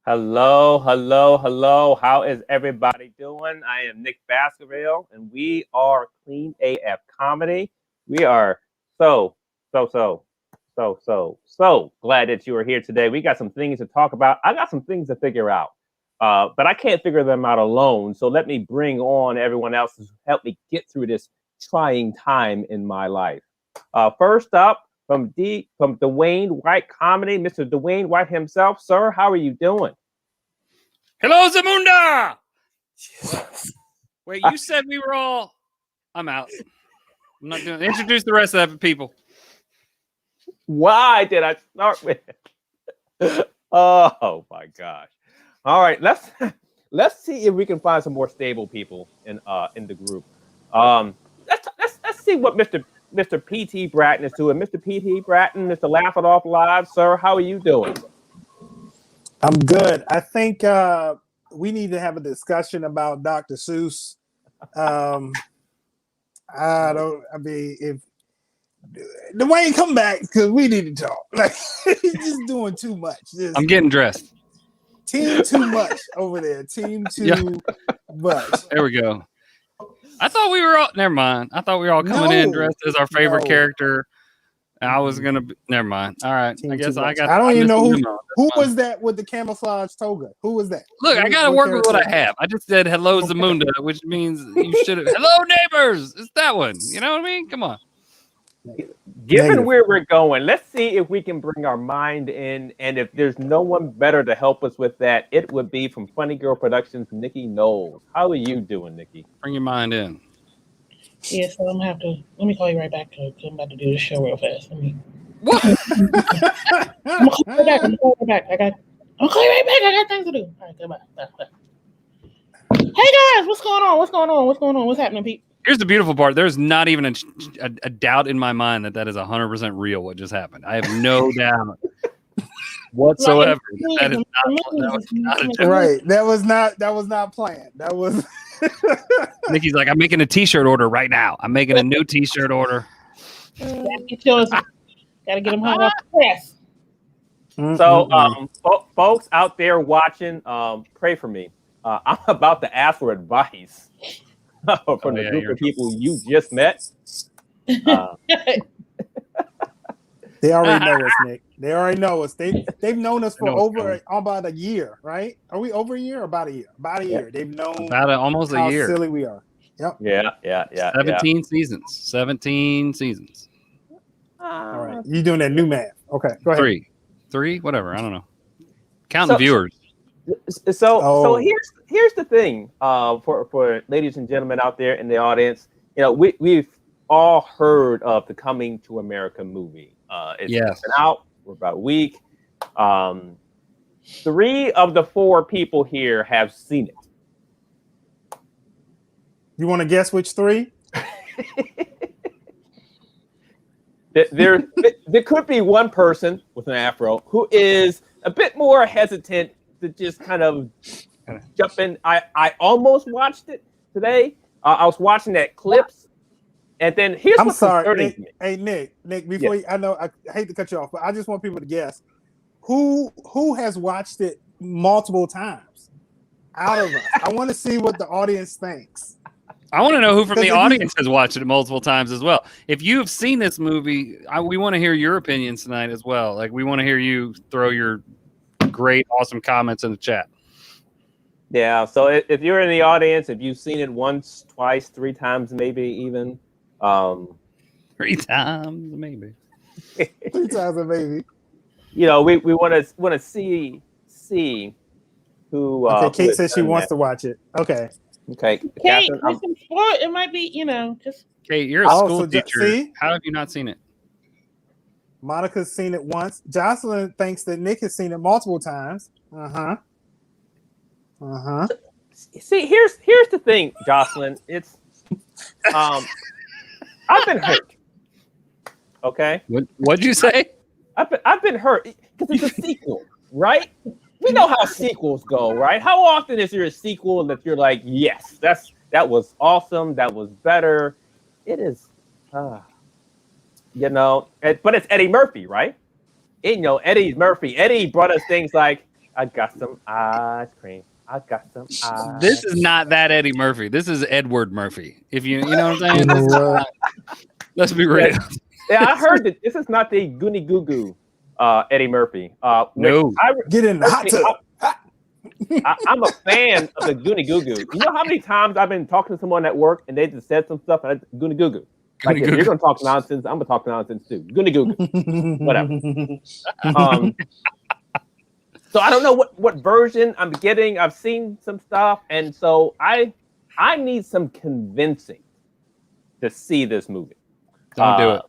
Hello, hello, hello. How is everybody doing? I am Nick Baskerville, and we are Clean AF Comedy. We are so, so glad that you are here today. We got some things to talk about. I got some things to figure out, but I can't figure them out alone. So let me bring on everyone else to help me get through this trying time in my life. First up, from Dewayne White Comedy, Mr. Dewayne White himself. Sir, how are you doing? Hello, Zamunda! Wait, you said we were all... I'm out. I'm not doing... Introduce the rest of the people. Why did I start with it? Oh my gosh. All right, let's see if we can find some more stable people in the group. Let's see what Mr. PT Bratton is doing. Mr. PT Bratton, Mr. Laugh It Off Live, sir, how are you doing? I'm good. I think we need to have a discussion about Dr. Seuss. If Dwayne come back, because we need to talk. Like, he's just doing too much. I'm getting dressed. Team too much over there. Team too much. There we go. I thought we were all... Never mind. I thought we were all coming in dressed as our favorite character. I was gonna be, never mind. All right. I guess I got. I don't even know who was that with the camouflage toga. Who was that? Look, I gotta work with what I have. I just said hello Zamunda, which means you should have hello neighbors. It's that one. You know what I mean? Come on. Given where we're going, let's see if we can bring our mind in, and if there's no one better to help us with that, it would be from Funny Girl Productions, Nikkie Knowles. How are you doing, Nikkie? Bring your mind in. Yeah, so I'm gonna have to. Let me call you right back because I'm about to do this show real fast. What? I'm gonna call you back. I'm gonna call you right back. I got things to do. All right, goodbye. Bye. Hey guys, what's going on? What's happening, Pete? Here's the beautiful part. There's not even a doubt in my mind that is 100% real. What just happened? I have no doubt whatsoever. That is not a joke. Right. That was not planned. That was. Nikki's like, I'm making a T-shirt order right now. I'm making a new T-shirt order. Gotta get them hung off the press. So, folks out there watching, pray for me. I'm about to ask for advice from the group of people you just met. They already know us, Nick. They already know us. They've known us for about a year, right? Are we over a year or about a year? About a year. They've known almost a year. How silly we are. Yep. Yeah. 17 seasons. 17 seasons. All right. You doing that new math? Okay. Go ahead. Three, whatever. I don't know. Counting viewers. So here's the thing. For ladies and gentlemen out there in the audience, we've all heard of the Coming to America movie. It's been out for about a week. 3 of the 4 people here have seen it. You want to guess which 3? There could be one person with an afro who is a bit more hesitant to just kind of jump in. I almost watched it today. I was watching that clips. And then here's what's concerning me. Hey, Nick, before I know I hate to cut you off, but I just want people to guess who has watched it multiple times out of us. I want to see what the audience thinks. I want to know who from the audience has watched it multiple times as well. If you've seen this movie, we want to hear your opinions tonight as well. Like, we want to hear you throw your great, awesome comments in the chat. Yeah, so if you're in the audience, if you've seen it once, twice, 3 times, maybe even. 3 times, maybe. 3 times, maybe. We want to see who. Okay, Kate says she wants to watch it. Okay. Kate, it might be, just. Kate, you're a school teacher. How have you not seen it? Monica's seen it once. Jocelyn thinks that Nick has seen it multiple times. See, here's the thing, Jocelyn. It's I've been hurt. Okay. What'd you say? I've been hurt because it's a sequel, right? We know how sequels go, right? How often is there a sequel that you're like, yes, that was awesome, that was better? It is, but it's Eddie Murphy, right? Eddie Murphy. Eddie brought us things like I got some ice cream. I got some ice. This is not that Eddie Murphy. This is Edward Murphy. If you know what I'm saying. You know what? Let's be real. Yeah, I heard that this is not the Goonie Goo Goo Eddie Murphy. No. Get in the hot tub. I'm a fan of the Goonie Goo Goo. You know how many times I've been talking to someone at work and they just said some stuff and I Goonie Goo Goo. Like if you're gonna talk nonsense, I'm gonna talk nonsense too. Goonie Goo Goo. Whatever. So I don't know what version I'm getting. I've seen some stuff, and so I need some convincing to see this movie. Don't do it.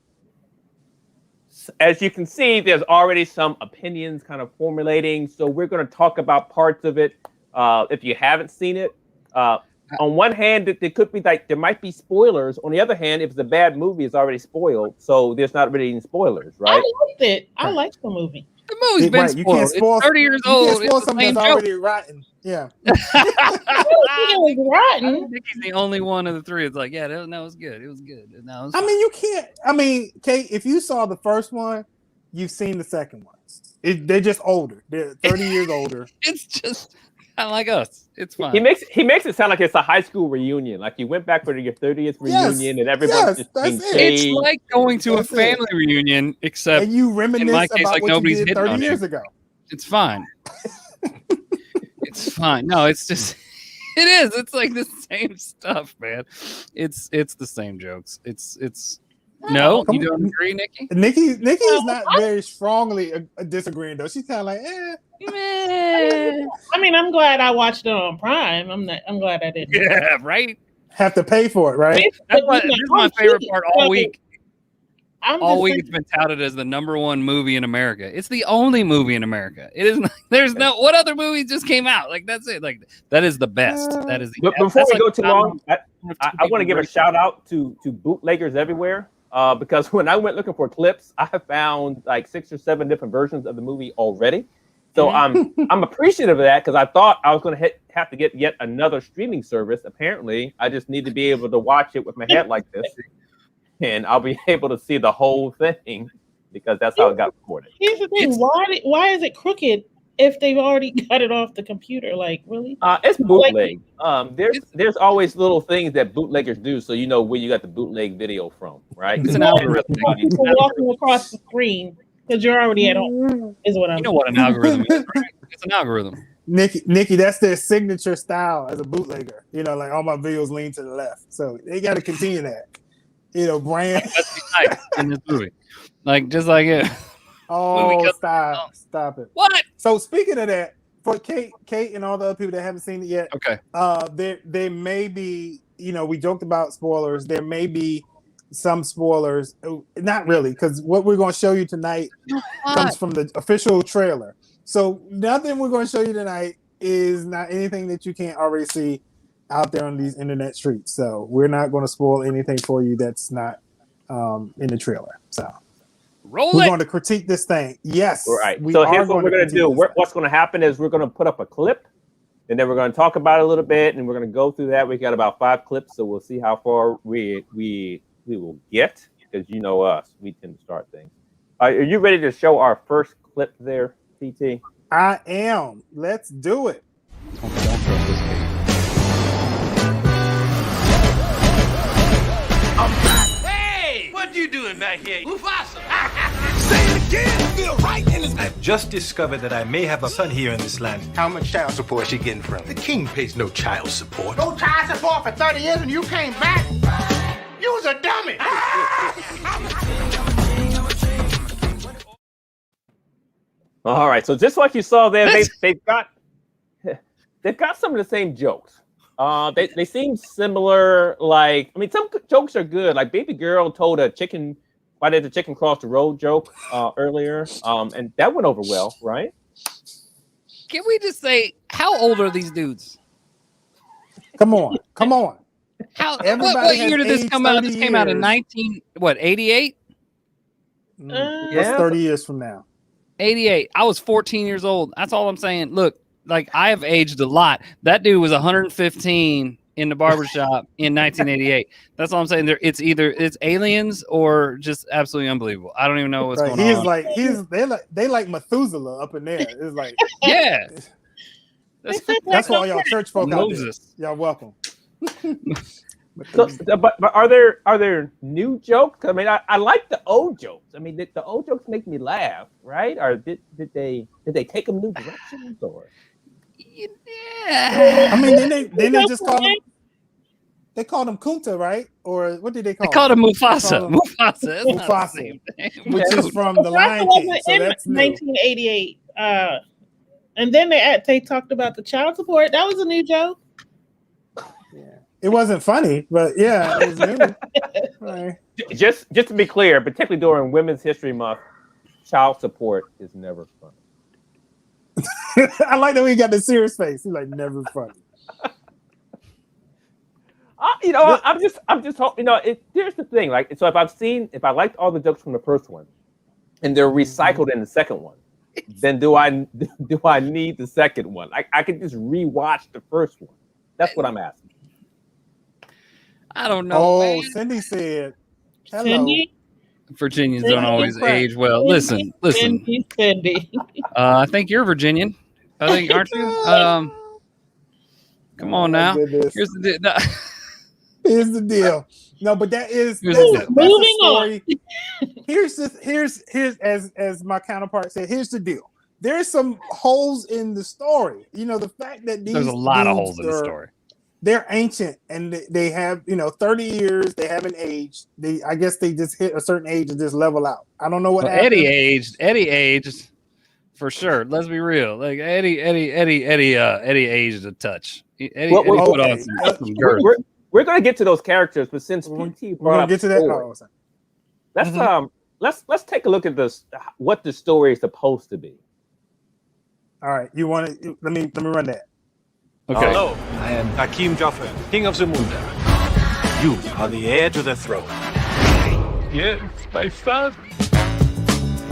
As you can see, there's already some opinions kind of formulating. So we're going to talk about parts of it. If you haven't seen it, on one hand, there could be like there might be spoilers. On the other hand, if it's a bad movie, it's already spoiled. So there's not really any spoilers, right? I liked it. I liked the movie. The movie's been spoiled. You can't spoil, it's 30 years you old. can't spoil It's the something same that's joke. already rotten. Yeah. I don't think it was rotten. Nickie's the only one of the three. It's like, yeah, no, it's good. It was good. No, I mean, you can't. I mean, Kate, if you saw the first one, you've seen the second one. They're just older. They're 30 years older. It's just kind of like us. It's fine. He makes it sound like it's a high school reunion. Like you went back for your 30th reunion and everybody's just being It's like going to a family reunion, except and you reminisce in my case, about like what nobody's you did hitting 30 on years you. ago. It's fine. It's fine. No, it's just it is. It's like the same stuff, man. It's the same jokes. It's no, you don't agree, Nikki? Nikki is not very strongly disagreeing though. She's kind of like, I mean, I'm glad I watched it on Prime. I'm glad I didn't. Yeah, right. have to pay for it, right? This is my favorite part all week. All week saying, it's been touted as the #1 movie in America. It's the only movie in America. It is. There's no. What other movie just came out? Like that's it. Like that is the best. That is. But before we go too long, I want to give a shout out to bootleggers everywhere. Because when I went looking for clips, I found like 6 or 7 different versions of the movie already. So I'm appreciative of that because I thought I was going to have to get yet another streaming service. Apparently, I just need to be able to watch it with my head like this, and I'll be able to see the whole thing because that's how it got recorded. Here's the thing: why is it crooked if they've already got it off the computer? Like, really? It's bootleg. There's always little things that bootleggers do, so you know where you got the bootleg video from, right? It's an algorithm. People walking across the screen because you're already at home. Is what I'm. You know what an algorithm is, right? It's an algorithm. Nikki, that's their signature style as a bootlegger. You know, like all my videos lean to the left, so they got to continue that. You know, brand. That's nice in this movie, like just like it. Oh, stop it! What? So speaking of that, for Kate, and all the other people that haven't seen it yet, Okay. There may be, you know, we joked about spoilers. There may be some spoilers, not really, because what we're going to show you tonight comes from the official trailer. So nothing we're going to show you tonight is not anything that you can't already see out there on these internet streets. So we're not going to spoil anything for you that's not in the trailer. So. We're going to critique this thing. Yes. All right. So here's what we're going to do. What's going to happen is we're going to put up a clip, and then we're going to talk about it a little bit, and we're going to go through that. We got about 5 clips, so we'll see how far we will get. Because you know us, we tend to start things. Are you ready to show our first clip there, PT? I am. Let's do it. Don't trust this kid. What you doing back here? Mufasa! Say it again! Feel right in his... I've just discovered that I may have a son here in this land. How much child support is she getting from? The king pays no child support. No child support for 30 years and you came back? You was a dummy! All right. So just like you saw there, they've got some of the same jokes. They seem similar. Like, I mean, some jokes are good. Like, Baby Girl told a chicken, why did the chicken cross the road joke earlier. And that went over well, right? Can we just say, how old are these dudes? Come on. What year did this come out? This came out in 88? That's 30 years from now. 88. I was 14 years old. That's all I'm saying. Look, like I have aged a lot. That dude was 115 in the barbershop in 1988. That's all I'm saying. It's either aliens or just absolutely unbelievable. I don't even know what's going on. They like Methuselah up in there. It's like yeah. That's why y'all church folk out there. Y'all welcome. So, but are there new jokes? I mean, I like the old jokes. I mean, the old jokes make me laugh, right? Or did they take them new directions or? Yeah. I mean, they just call him. They called him Kunta, right? Or what did they call him? They called him Mufasa. Mufasa, which is from the Lion King. So that's 1988. And then they talked about the child support. That was a new joke. Yeah. It wasn't funny, but yeah, it was new. Right. Just to be clear, particularly during Women's History Month, child support is never funny. I like that we got the serious face. He's like, never funny. I'm just hoping. Here's the thing. Like, so if I liked all the jokes from the first one, and they're recycled in the second one, then do I need the second one? I could just rewatch the first one. That's what I'm asking. I don't know. Oh, man. Cindy said, "Hello." Cindy? Virginians don't always age well. Listen. Cindy. I think you're Virginian. Aren't you? Come on now. Here's the deal. No, but that's moving on. Here's as my counterpart said. Here's the deal. There's some holes in the story. The fact that there's a lot of holes in the story. They're ancient and they have 30 years. They haven't aged. I guess they just hit a certain age and just level out. I don't know what happened. Eddie aged for sure. Let's be real. Like Eddie aged a touch. Eddie put on some girth. We're going to get to those characters, but since PT we're going to get to that. Let's take a look at what the story is supposed to be. All right, you want to let me run that. Okay. Hello, I am Hakim Jaffer, King of Zamunda. You are the heir to the throne. Yes, my son.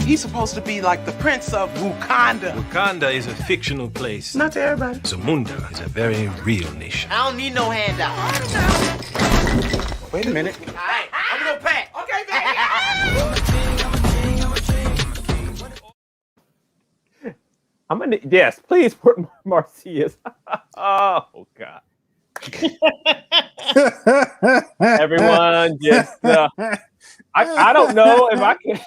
He's supposed to be like the prince of Wakanda. Wakanda is a fictional place. Not to everybody. Zamunda is a very real nation. I don't need no handout. Wait a minute. All right, I'm gonna pack. Okay, baby. Yes, please put Marcia's. Oh God. Everyone just I don't know if I can.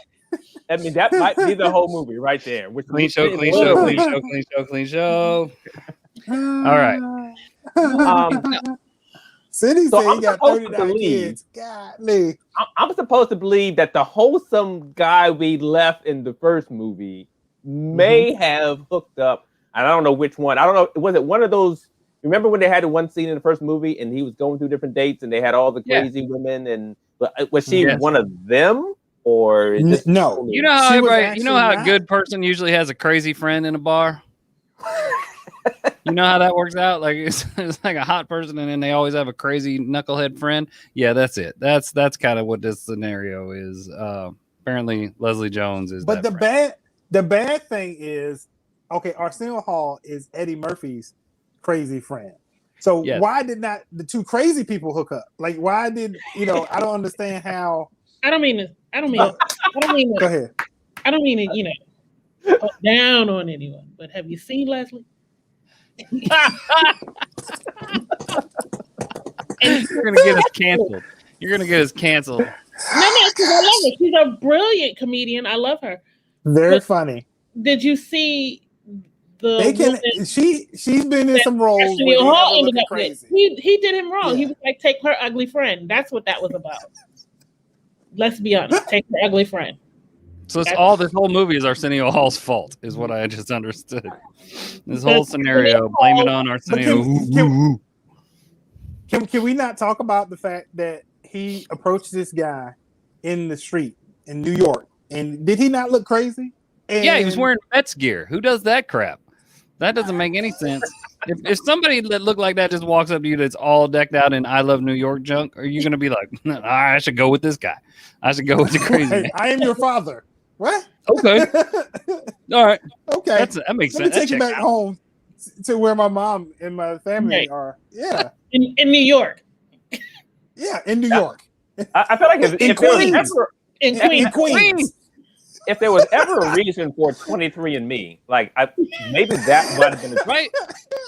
I mean, that might be the whole movie right there. Clean show. All right. Cindy So said I'm he got supposed to 39 believe- kids. Golly. I'm supposed to believe that the wholesome guy we left in the first movie may have hooked up. I don't know which one. I don't know. Was it one of those? Remember when they had the one scene in the first movie and he was going through different dates and they had all the crazy women and was she one of them or is this no? You know how a good person usually has a crazy friend in a bar. You know how that works out? Like it's like a hot person, and then they always have a crazy knucklehead friend. Yeah, that's it. That's kind of what this scenario is. Apparently, Leslie Jones is. But the bad thing is, okay, Arsenio Hall is Eddie Murphy's crazy friend. So why did not the two crazy people hook up? Like, why did I don't understand how. I don't mean it. Go ahead. I don't mean it. Put down on anyone. But have you seen Leslie? You're gonna get us canceled. No, because I love her. She's a brilliant comedian. I love her. Very funny. Did you see the? She's been in some roles. Arsenio Hall ended up crazy. with. He did him wrong. Yeah. He was like, take her ugly friend. That's what that was about. Let's be honest. Take her ugly friend. So this whole movie is Arsenio Hall's fault, is what I just understood. This whole scenario, blame it on Arsenio. Can we not talk about the fact that he approached this guy in the street in New York, and did he not look crazy? Yeah, he was wearing Mets gear. Who does that crap? That doesn't make any sense. If somebody that looked like that just walks up to you that's all decked out in I Love New York junk, are you going to be like, I should go with this guy. I should go with the crazy man. I am your father. What? Okay. All right. Okay. That makes Let me sense. take you back home. to where my mom and my family Right. are. Yeah, in New York, yeah, in New York, I feel like if there was Queens. ever in in Queens. Queens. if there was ever a reason for 23andMe, like maybe that might have been Right?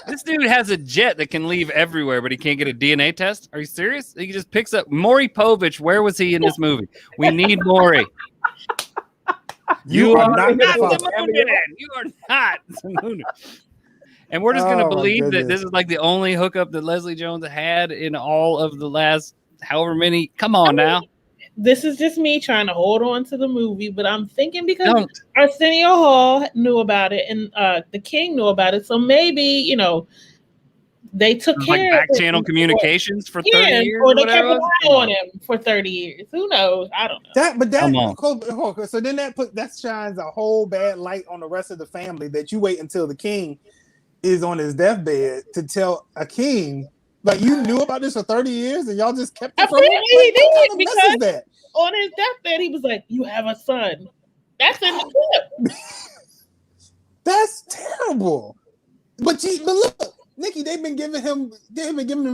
This dude has a jet that can leave everywhere, but he can't get a DNA test. Are you serious? He just picks up Maury Povich. Where was he in this movie? We need Maury. You are not not the father. Zamunda. You are not Zamunda. And we're just going to Oh, my believe that goodness. this is like the only hookup that Leslie Jones had in all of the last however many. Come on now. This is just me trying to hold on to the movie, but I'm thinking because Don't. Arsenio Hall knew about it and the King knew about it, so maybe they took Like care back of it channel communications for 30 Yeah, years. or Or they kept whatever. an eye on him for 30 years. Who knows? I don't know. Come on. So then that shines a whole bad light on the rest of the family that you wait until the king is on his deathbed to tell a king. Like, you knew about this for 30 years and y'all just kept it from him? Apparently he did, What kind of mess is because that? on his deathbed he was like, "You have a son." That's in the clip. That's terrible. But look, Nikki, they've been giving him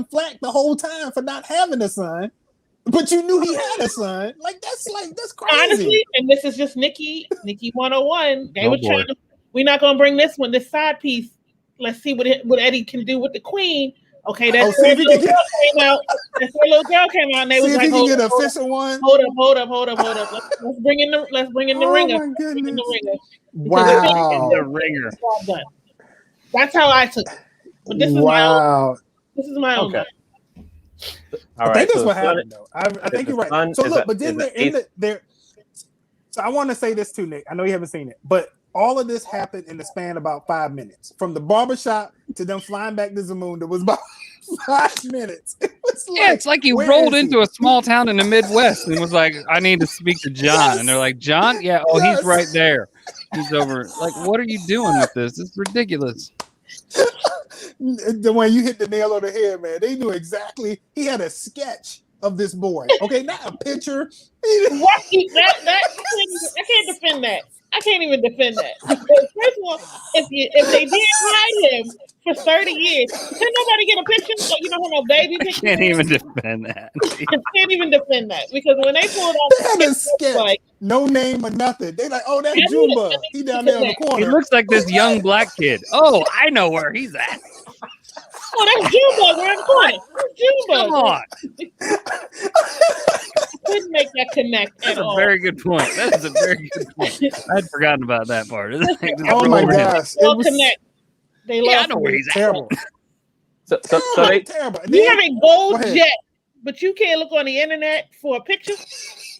flack the whole time for not having a son. But you knew he had a son. That's crazy. Honestly, and this is just Nikki 101. They Oh, were boy. trying to. We're not gonna bring this side piece. Let's see what Eddie can do with the Queen. Okay, that's see where if he little can girl came out. That's where little girl came out, and they See was if like, he can "Hold get up, an official one. hold up. Let's bring in the Oh, ringer. my Let's bring in the goodness. ringer." Wow. The ringer. Job done. That's how I took it. But this is Wow. my own. Okay. life. All I right. think that's So what the son- happened, though. I think you're the son right. So is look, a- but then is they're a- in there. So I want to say this too, Nick. I know you haven't seen it, but all of this happened in the span of about 5 minutes. From the barbershop to them flying back to Zamunda was about 5 minutes. It was Yeah, it's like he where rolled is into a small town in the Midwest and was like, "I need to speak to John." Yes. And they're like, "John? Yeah, oh, Yes. he's right there. He's over." Like, what are you doing with this? It's ridiculous. The way you hit the nail on the head, man. They knew exactly. He had a sketch of this boy. Okay, not a picture. What? I can't defend that. I can't even defend that. Because first of all, if they did hide him for 30 years, can nobody get a picture? So you don't have no baby I picture. can't even defend that. Can't even defend that because when they pulled out, They had a sketch, like, no name or nothing. They like, oh, that's Yeah, Jumba. He down there in the He corner. looks like this young black kid. Oh, I know where he's at. oh, that's Jumbo. We're in the corner. That's Come on. I couldn't make that connect That's at a all. very good point. That is a very good point. I'd forgotten about that part. Oh my gosh. Well, It was connect. They Yeah, I lost know where me. he's at. terrible. So Terrible, they terrible. And You then- have a gold Go ahead. jet, but you can't look on the internet for a picture.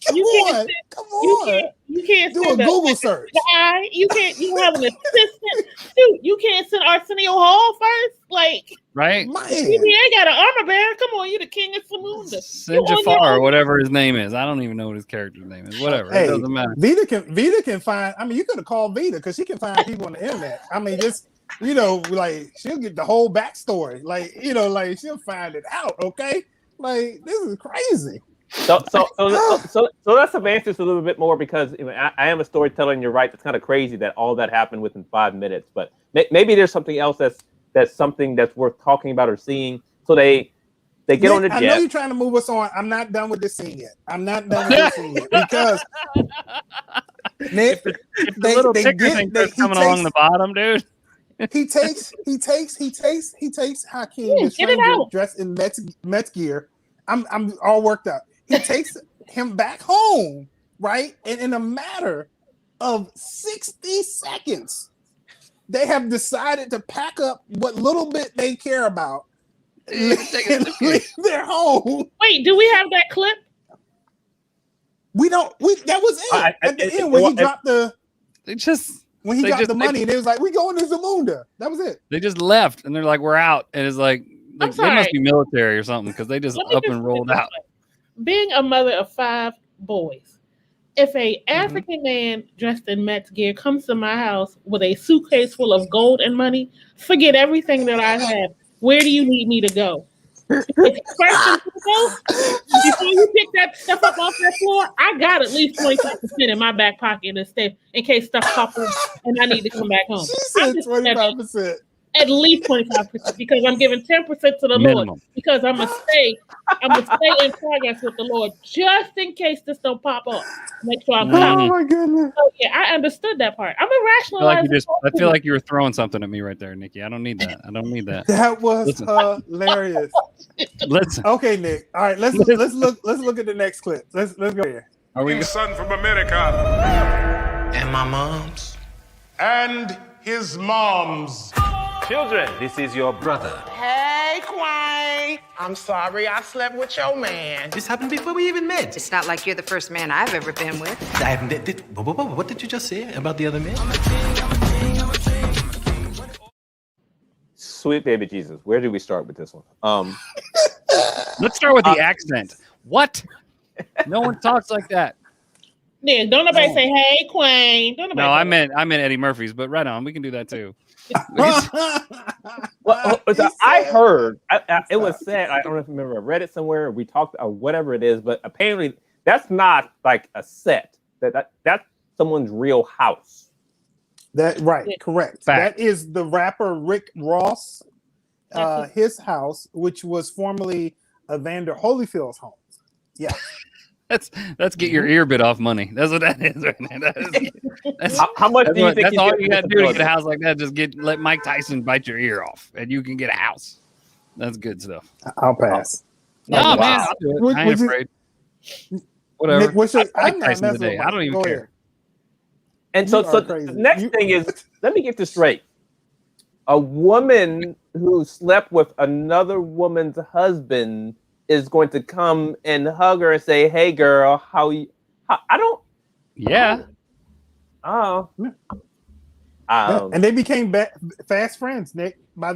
Come You on. can't. Come You on. can't. You can't Do a send Google search. guy. You can't. You have an assistant. Dude, you can't send Arsenio Hall first. Like Right? Man. PBA got an armor bearer. Come on, you the king of Samunda. Sin Jafar or whatever his name is. I don't even know what his character's name is. Whatever. Hey, It doesn't matter. Vita can find. I mean, you could have called Vita because she can find people on the internet. I mean, just like she'll get the whole backstory. Like like she'll find it out. Okay, like this is crazy. So let's advance this a little bit more because I am a storyteller, and you're right. It's kind of crazy that all that happened within 5 minutes. But maybe there's something else that's something that's worth talking about or seeing. So they get Nick, on the jet. I know you're trying to move us on. I'm not done with this scene yet. I'm not done with this scene yet because Nick, If the little ticker thing starts coming along the bottom, dude. he takes Hakeem, Yeah, the get it stranger out. dressed in Mets gear. I'm all worked up. He takes him back home, right? And in a matter of 60 seconds, they have decided to pack up what little bit they care about and leave their home. Wait, do we have that clip? That was it. At the end when he dropped the They just money, and it was like, we going to Zamunda. That was it. They just left and they're like, we're out. And it's like I'm they sorry. must be military or something because they just Let me up just and put it rolled this out. way. Being a mother of 5 boys, if a African man dressed in Mets gear comes to my house with a suitcase full of gold and money, forget everything that I have. Where do you need me to go? It's first and foremost, before you pick that stuff up off that floor, I got at least 25% in my back pocket and stuff in case stuff pops up and I need to come back home. She said 25%. At least 25% because I'm giving 10% to the Minimum. Lord because I'm gonna stay in progress with the Lord just in case this don't pop up. Make sure I'm Oh my goodness. Oh yeah, I understood that part. I'm a rationalizer. I feel like you were throwing something at me right there, Nikki. I don't need that. I don't need that. That was hilarious. Listen. Okay, Nick. All right, let's look at the next clip. Let's go here. Are we His son from America. And my mom's. And his mom's. Children, this is your brother. Hey, Quay. I'm sorry I slept with your man. This happened before we even met. It's not like you're the first man I've ever been with. I haven't. What did you just say about the other men? Sweet baby Jesus. Where do we start with this one? Let's start with the accent. What? No one talks like that. Yeah, don't nobody say, "Hey, Queen." Don't nobody. No, I meant Eddie Murphy's, but right on. We can do that too. Well, I heard it was said. I don't know if you remember. I read it somewhere. We talked or whatever it is, but apparently that's not like a set. That's someone's real house. That right, correct. Fact. That is the rapper Rick Ross, his house, which was formerly Evander Holyfield's home. Yeah. That's get your ear bit off money. That's what that is right now. That's How much do you think? That's all you got to do to get a house like that. Just let Mike Tyson bite your ear off, and you can get a house. That's good stuff. I'll pass. No, man, I'll do it. I ain't afraid. Whatever. Nick, I like Tyson today. I don't even care. Ahead. And so the next thing is, let me get this straight. A woman who slept with another woman's husband is going to come and hug her and say, "Hey, girl, I don't." Yeah. Oh. And they became fast friends, Nick. By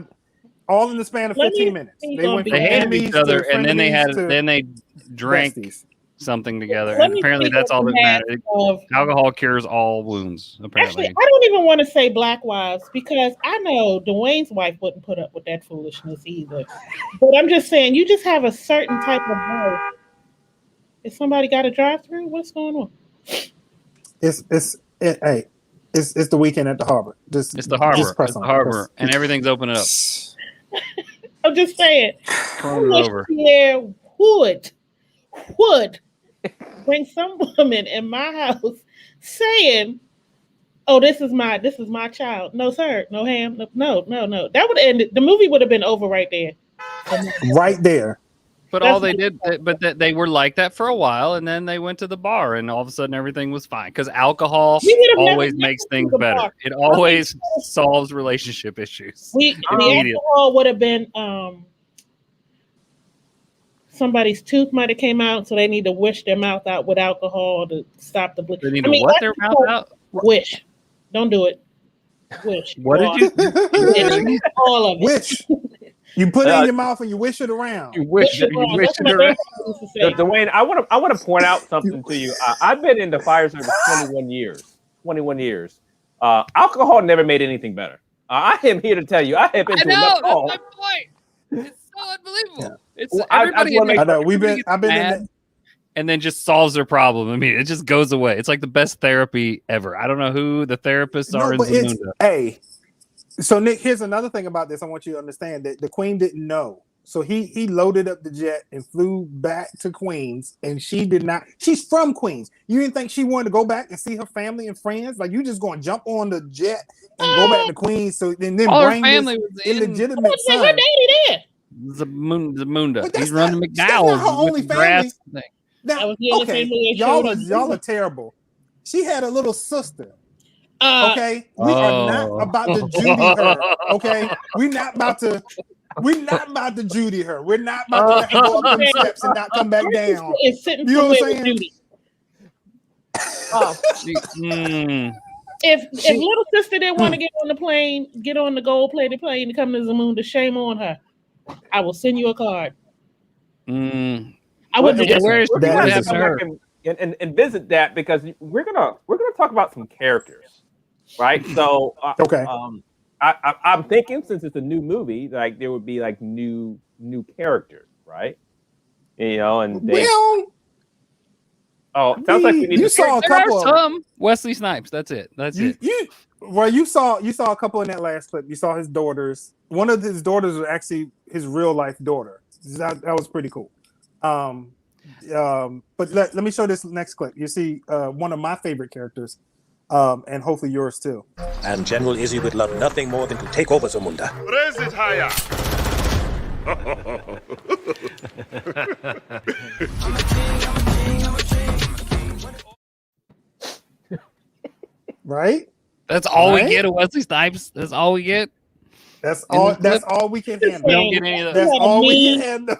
all in the span of 15 minutes. They hated each other, and then they drank something together. And apparently, that's all that matters. Alcohol cures all wounds. Apparently, Actually, I don't even want to say black wives because I know Dwayne's wife wouldn't put up with that foolishness either. But I'm just saying, you just have a certain type of wife. If somebody got a drive-through, what's going on? It's the weekend at the harbor. It's the harbor. It's the harbor, and everything's opening up. I'm just saying. Over. Yeah, would bring some woman in my house saying, "Oh, this is my child." No, sir. No ham. No. That would end it. The movie would have been over right there. Right there. But all they did, they were like that for a while, and then they went to the bar, and all of a sudden everything was fine. Because alcohol always makes things better. It always solves relationship issues. The alcohol would have been somebody's tooth might have came out, so they need to wish their mouth out with alcohol to stop the bleeding. They need to what their mouth out? Wish. Don't do it. Wish. What did you do? All of it. Wish. You put it in your mouth and you wish it around. You wish it around. Dwayne, I want to point out something to you. I've been in the fire service 21 years. 21 years. Alcohol never made anything better. I am here to tell you, I have been through enough. That's my point. It's so unbelievable. Yeah. It's everybody. I know. I've been in it. And then just solves their problem. I mean, it just goes away. It's like the best therapy ever. I don't know who the therapists are in Zamunda. Hey, so Nick, here's another thing about this. I want you to understand that the Queen didn't know. So he loaded up the jet and flew back to Queens, and she did not. She's from Queens. You didn't think she wanted to go back and see her family and friends? Like you just going to jump on the jet and go back to Queens? So then bring this illegitimate son. Her daddy there. Zamunda. He's running McDowell's. That's not her only family. Now, okay, y'all are terrible. She had a little sister. Okay, we are not about to Judy her. Okay, we're not about to Judy her. We're not about to let her go up them steps and not come back down. You know what I'm saying? If little sister didn't want to get on the plane, get on the gold-plated plane to come to Zamunda, shame on her. I will send you a card. I would and visit that because we're gonna talk about some characters, right? So okay, I'm thinking since it's a new movie, like there would be like new characters, right? You know, and they. Well, sounds like we need. You saw a couple of some Wesley Snipes. That's it. That's it. Well, you saw a couple in that last clip. You saw his daughters. One of his daughters was actually his real life daughter. That was pretty cool. But let me show this next clip. You see one of my favorite characters, and hopefully yours too. And General Izzy would love nothing more than to take over Zamunda. Raise it higher. Right? That's all we get of Wesley Snipes. That's all we get. That's all. That's all we can handle. We don't get any of that. That's all we can handle.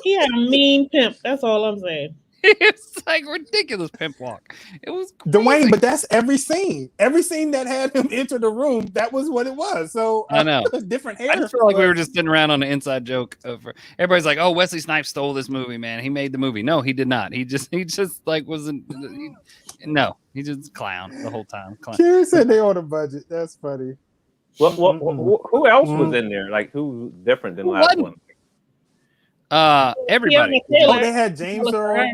He had a mean pimp. That's all I'm saying. It's like ridiculous pimp walk. It was crazy. Dwayne, but that's every scene. Every scene that had him enter the room, that was what it was. So I know. Different hair. I just feel like we were just sitting around on the inside joke of everybody's like, "Oh, Wesley Snipes stole this movie, man. He made the movie." No, he did not. He just like wasn't. No, he just clown the whole time. Karen said they on a budget. That's funny. Well, who else was in there? Like who's different than last one? Everybody. Oh, they had James Earl.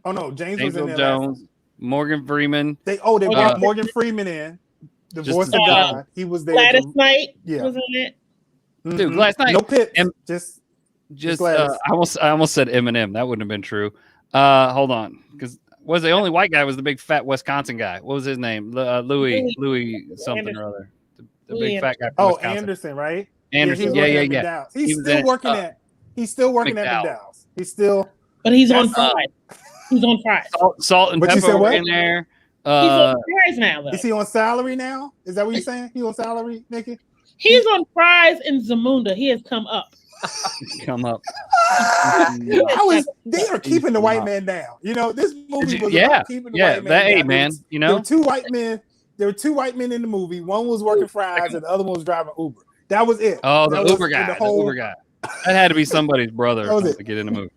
Oh no, James was in there. Jones, Morgan Freeman. They brought Morgan Freeman in. The voice of God. He was there. Gladys Knight was in it. Dude, Gladys Knight. No pit. Just I almost said Eminem. That wouldn't have been true. Hold on, because was the only white guy was the big fat Wisconsin guy. What was his name? Louis something or other. The big fat guy. From Wisconsin. Anderson, right? Anderson. Yeah. He's still working at. He's still working at McDowell's. He's still. But he's on fire. He's on fries. Salt and pepper were in there. He's on fries now, though. Is he on salary now? Is that what you're saying? He on salary, Nikki? He's on fries in Zamunda. He has come up. Come up. They are keeping the white man down. You know, this movie was about keeping the white man down. Hey, man, you know, there were two white men in the movie. One was working fries, and the other one was driving Uber. That was it. Oh, the Uber guy. The Uber guy. That had to be somebody's brother to get in the movie.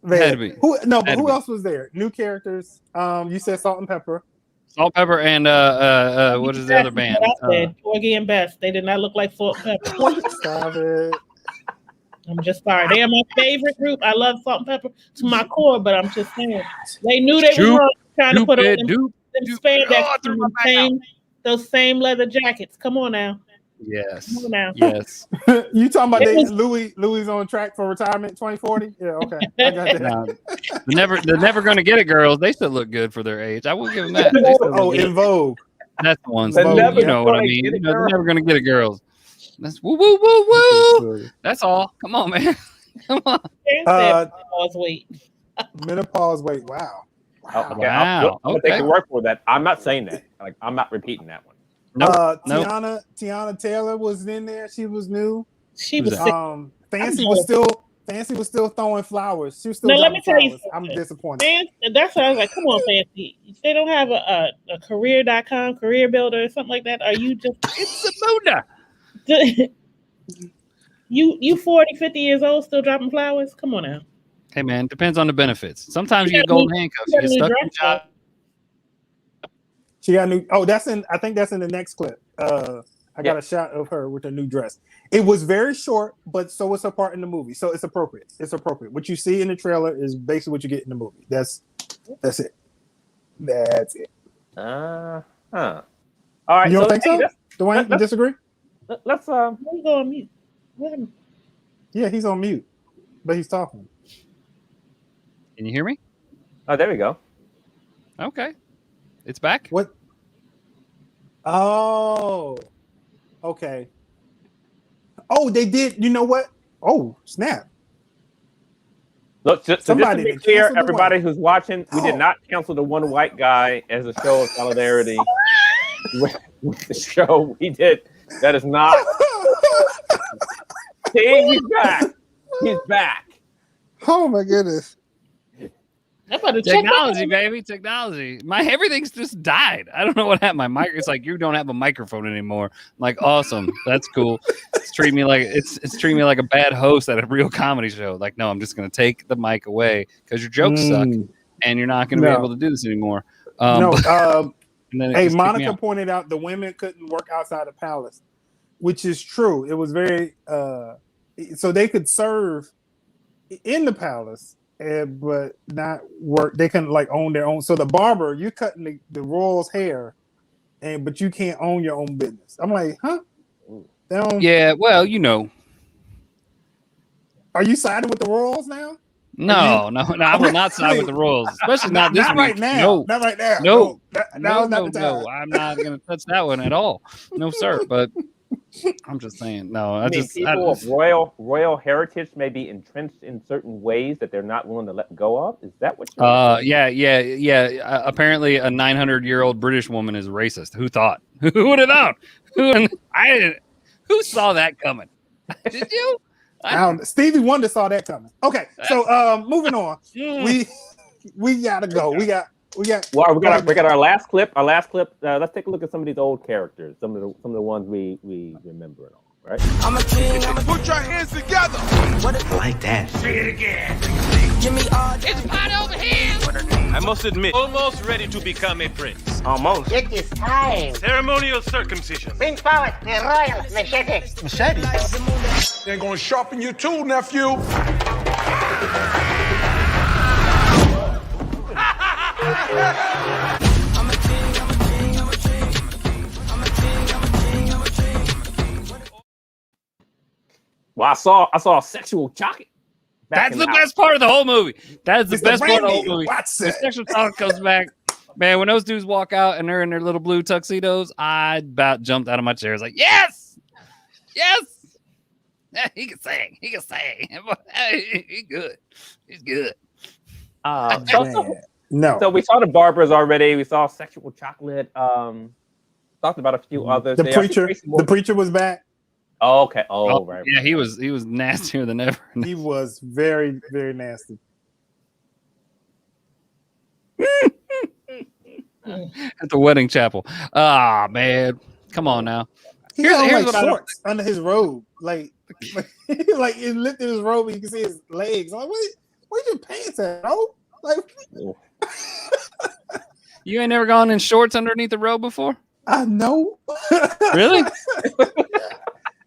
Who else was there? New characters. You said Salt and Pepper. Salt, Pepper, and what is the other band? Porgy and Bess. They did not look like Salt and Pepper. Stop it. I'm just sorry. They are my favorite group. I love Salt and Pepper to my core, but I'm just saying they knew they were trying to put on them spandex, those same leather jackets. Come on now. Yes. Come on now. Yes. You talking about Louis on track for retirement 2040? Yeah, okay. I got that. They're never going to get it, girls. They still look good for their age. I will give them that. In Vogue. That's the ones. You know what I mean. They're never going to get it, girls. That's woo woo woo woo. That's all. Come on, man. Come on. Menopause weight. Menopause weight. Wow. Okay. I'm gonna take your word for that. I'm not saying that. Like I'm not repeating that one. Tiana Taylor was in there. She was new. She was Fancy was still throwing flowers. She was still. Now let me tell you, I'm disappointed. That's why I was like, "Come on, Fancy! If they don't have a career.com, career builder, or something like that, are you just it's a Buddha? You 40, 50 years old still dropping flowers? Come on now. Hey man, depends on the benefits. Sometimes you get golden handcuffs. You get stuck in the job. She got new. Oh, I think that's in the next clip. I got a shot of her with a new dress. It was very short, but so was her part in the movie. So it's appropriate. It's appropriate. What you see in the trailer is basically what you get in the movie. That's it. That's it. All right. You don't think so? Dwayne, you disagree? Let's go on mute. Yeah, he's on mute, but he's talking. Can you hear me? Oh, there we go. Okay. It's back? What? Oh. Okay. Oh, they did. You know what? Oh, snap. Look, just to be clear, everybody who's watching, we did not cancel the one white guy as a show of solidarity with the show. We did. That is not. See, he's back. He's back. Oh, my goodness. Technology, baby, technology. Everything's just died. I don't know what happened. It's like you don't have a microphone anymore. I'm like, awesome, that's cool. It's treating me like a bad host at a real comedy show. Like, no, I'm just gonna take the mic away because your jokes suck, and you're not gonna be able to do this anymore. Hey, Monica pointed out the women couldn't work outside the palace, which is true. It was very so they could serve in the palace. But not work. They couldn't like own their own. So the barber, you cutting the royal's hair, but you can't own your own business. I'm like, huh? Yeah, well, you know. Are you siding with the Royals now? No, I will not side with the Royals, especially not this week. Right now. Not right now. No, I'm not going to touch that one at all. No, sir. But I'm just saying, no. People of royal heritage may be entrenched in certain ways that they're not willing to let go of. Is that what you're saying? Yeah. Apparently, a 900-year-old British woman is racist. Who thought? Who would have known? Who saw that coming? Did you? Stevie Wonder saw that coming. Okay, so moving on. We gotta go. We got. Well, we got our last clip. Let's take a look at some of these old characters. Some of the ones we remember and all. Right? I'm a king. Put your hands together. I like that. Say it again. Give me all. It's pot over here. I must admit, almost ready to become a prince. Almost. It is time. Ceremonial circumcision. Bring forward the royal machete. Machete. They're gonna sharpen your tool, nephew. Well, I saw a sexual chocolate. That's the best part of the whole movie. That is the best part of the whole movie. The sexual talk comes back. Man, when those dudes walk out and they're in their little blue tuxedos, I about jumped out of my chair. I was like, yes! He can sing. He's good. He's good. No. So we saw the Barbers already. We saw Sexual Chocolate. Talked about a few others. The preacher was back. Oh, okay. Oh, right. Yeah, he was nastier than ever. He was very, very nasty. At the wedding chapel. Ah, man. Come on now. Here's what shorts under his robe. Like he lifted his robe and you can see his legs. I'm like, where's your pants at, bro? Like, you ain't never gone in shorts underneath the robe before? I know. Really?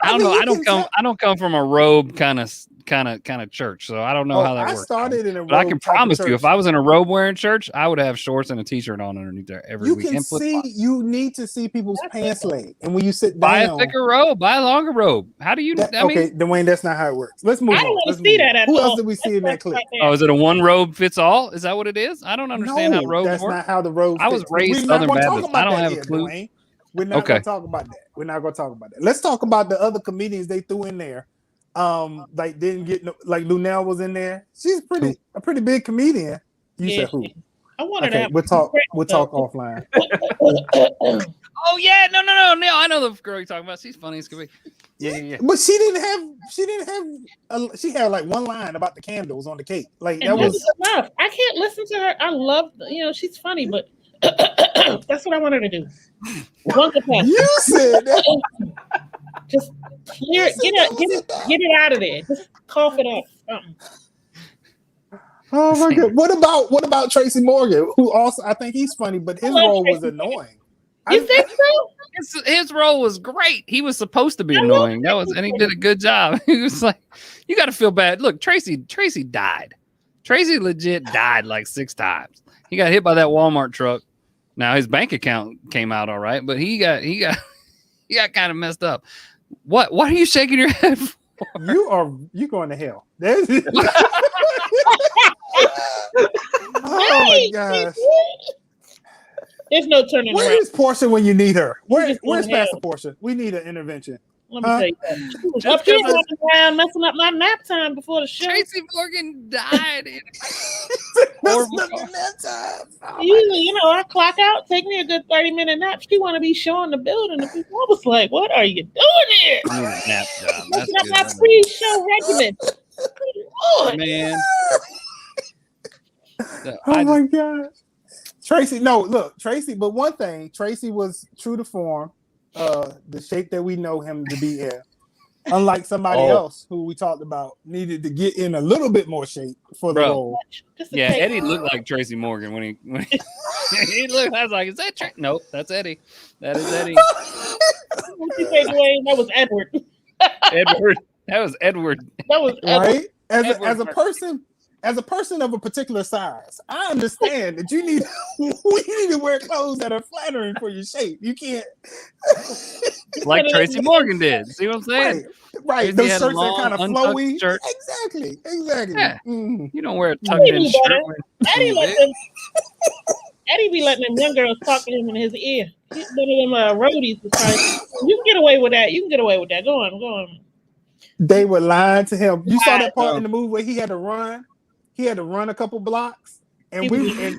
I don't know. I don't come from a robe kind of church, so I don't know how that works. I started in a robe. But I can promise you, if I was in a robe wearing church, I would have shorts and a t-shirt on underneath there every week. You need to see people's pants leg, and when you sit down, buy a thicker robe, buy a longer robe. How do you? Okay, Dwayne, that's not how it works. Let's move on. I don't want to see that at all. Who else did we see in that clip? Oh, is it a one robe fits all? Is that what it is? I don't understand how robes work. That's not how the robes. I was raised Southern Baptist. I don't have a clue. Dwayne. We're not going to talk about that. Let's talk about the other comedians they threw in there. Like didn't get like Lunel was in there. She's a pretty big comedian. You said who? I wanted to. We'll talk offline. Oh yeah, no. I know the girl you're talking about. She's funny as could be. Yeah. But she had like one line about the candles on the cake. Like that was enough. I can't listen to her. I love she's funny, but that's what I wanted to do. You said that. Just clear it, get it out of there. Just cough it up. Something. Oh my god! What about Tracy Morgan, who also I think he's funny, but his role was annoying. You think so? His role was great. He was supposed to be annoying. And he did a good job. He was like, you got to feel bad. Look, Tracy died. Tracy legit died like 6 times. He got hit by that Walmart truck. Now his bank account came out all right, but he got kind of messed up. What are you shaking your head for? You going to hell. Oh my gosh. There's no turning around. Where is Portia when you need her? Where's Pastor Portia? We need an intervention. Let me tell you that. She was up here walking around messing up my nap time before the show. Tracy Morgan died. Messing up the nap time. Usually, I clock out, take me a good 30-minute nap. She want to be showing the building. And people, I was like, what are you doing here? Nap time. Messing up my pre-show regimen. Lord. Man. Oh my gosh. Tracy, but one thing, Tracy was true to form, the shape that we know him to be in. Unlike somebody else who we talked about needed to get in a little bit more shape for the role. Yeah, Eddie looked like Tracy Morgan when he he looked. I was like, "Is that Tracy?" Nope, that's Eddie. That is Eddie. What you say, Dwayne? That was Edward. Edward. That was Edward. That was Edward. Right? As a person as a person of a particular size, I understand that you need we need to wear clothes that are flattering for your shape. You can't like Tracy Morgan did. See what I'm saying? Right. Those shirts are kind of flowy. Shirt. Exactly. Yeah. Mm. You don't wear a tucked-in shirt. Eddie be letting them young girls talk to him in his ear. He's one of them roadies. You can get away with that. You can get away with that. Go on. They were lying to him. You saw that part in the movie where he had to run. He had to run a couple blocks, and we was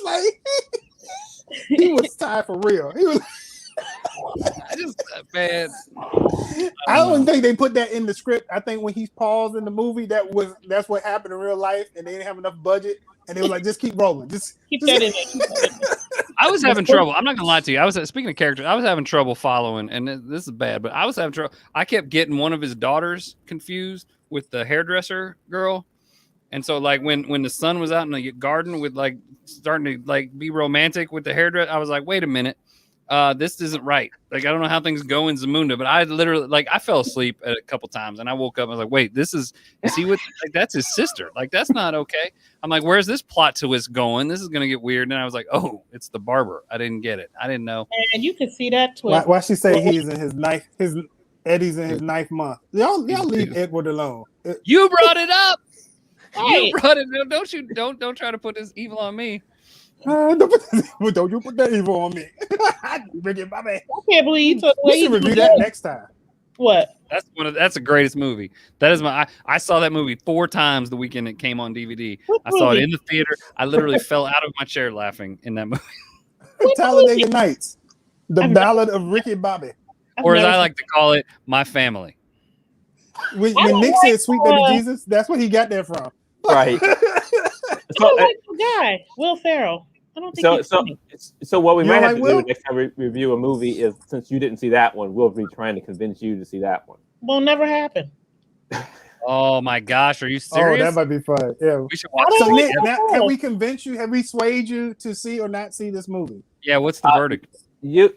like, he was tired for real. He was. I just man. I don't think they put that in the script. I think when he paused in the movie, that's what happened in real life, and they didn't have enough budget, and they were like, just keep rolling, just keep that in there. I was having trouble. I'm not gonna lie to you. I was speaking of characters. I was having trouble following, and this is bad, but I was having trouble. I kept getting one of his daughters confused with the hairdresser girl, and so like when the son was out in the garden with like starting to like be romantic with the hairdresser, I was like, wait a minute. This isn't right. Like, I don't know how things go in Zamunda, but I literally, like, I fell asleep a couple times and I woke up and I was like, wait, is he with, like, that's his sister. Like, that's not okay. I'm like, where's this plot twist going? This is going to get weird. And I was like, oh, it's the barber. I didn't get it. I didn't know. And you can see that twist. Why she say he's in his knife, Eddie's in his ninth month. Y'all leave Edward alone. You brought it up. You brought it up. Don't try to put this evil on me. Don't you put that evil on me. Ricky Bobby. I can't believe you took we should review that next time. What? That's the greatest movie. That is I saw that movie 4 times the weekend it came on DVD. I saw it in the theater. I literally fell out of my chair laughing in that movie. Talladega Nights. The Ballad of Ricky Bobby. Or as I like to call it, My Family. When Nick said Sweet Baby Jesus, that's what he got there from. Right. So, like the guy, Will Ferrell. I don't think so what we might have to do next time we review a movie is, since you didn't see that one, we'll be trying to convince you to see that one. Will never happen. Oh my gosh, are you serious? Oh, that might be fun. Yeah, we should watch. So Nick, have we convinced you? Have we swayed you to see or not see this movie? Yeah, what's the verdict? You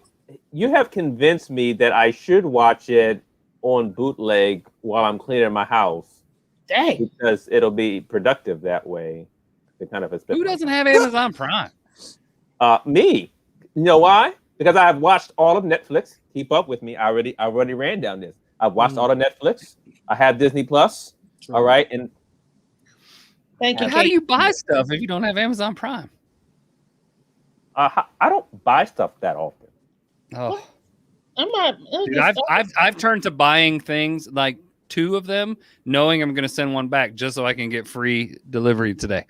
have convinced me that I should watch it on bootleg while I'm cleaning my house. Dang. Because it'll be productive that way. Who doesn't have Amazon Prime? Me. You know why? Because I have watched all of Netflix. Keep up with me. I already ran down this. I've watched all of Netflix. I have Disney Plus. All right. And thank you. How do you buy stuff if you don't have Amazon Prime? I don't buy stuff that often. Oh, I'm not. Dude, I've turned to buying things like 2 of them, knowing I'm going to send one back just so I can get free delivery today.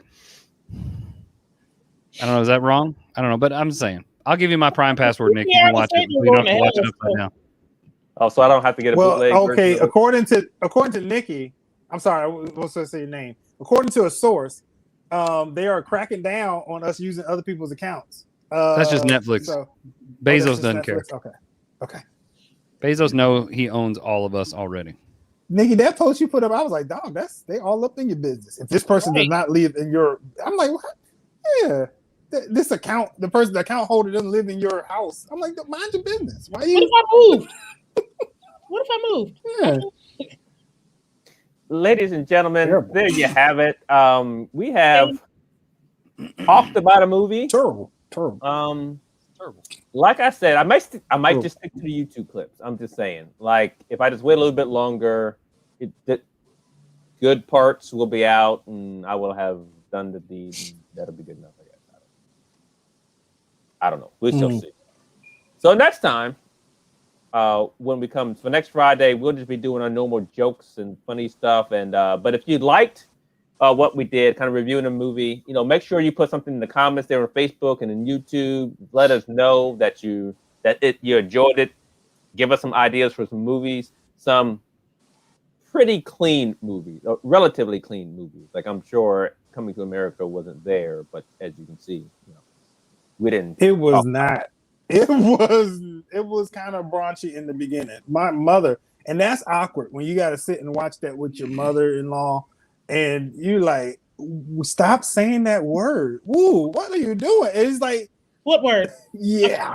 I don't know. Is that wrong? I don't know, but I'm saying I'll give you my Prime password, Nick. You can watch it. You don't have to watch it upside down. Oh, so I don't have to get a bootleg. Okay. According to Nikki, I'm sorry, I was supposed to say your name. According to a source, they are cracking down on us using other people's accounts. That's just Netflix. Bezos doesn't care. Okay. Bezos know he owns all of us already. Nikki, that post you put up, I was like, dog, they all up in your business. If this person does not live in your, I'm like, what? Yeah, this account, the account holder doesn't live in your house. I'm like, mind your business. Why you? What if I moved? Yeah. Ladies and gentlemen, there you have it. We have talked about a movie. Terrible. Like I said, I might just stick to the YouTube clips. I'm just saying, like, if I just wait a little bit longer, the good parts will be out, and I will have done the deed. That'll be good enough, I guess. I don't know. We shall see. So next time, when we come for next Friday, we'll just be doing our normal jokes and funny stuff. And but if you liked what we did, kind of reviewing a movie, make sure you put something in the comments there on Facebook and in YouTube. Let us know that you enjoyed it. Give us some ideas for some movies, some pretty clean movies, relatively clean movies. Like, I'm sure Coming to America wasn't there, but as you can see, we didn't. It was not. It was kind of raunchy in the beginning. My mother, and that's awkward when you got to sit and watch that with your mother-in-law, and you like, stop saying that word. Woo, what are you doing? It's like, what word? Yeah.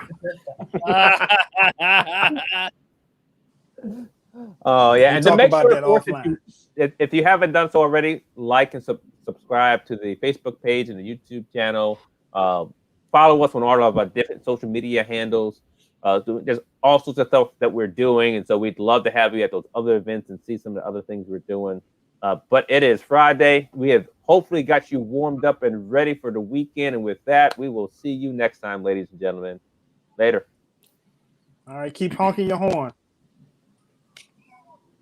Oh yeah, We'll and then talk make about sure, that of course, offline. if you haven't done so already, like and subscribe to the Facebook page and the YouTube channel. Follow us on all of our different social media handles. There's all sorts of stuff that we're doing, and so we'd love to have you at those other events and see some of the other things we're doing. But it is Friday. We have hopefully got you warmed up and ready for the weekend. And with that, we will see you next time, ladies and gentlemen. Later. All right, keep honking your horn.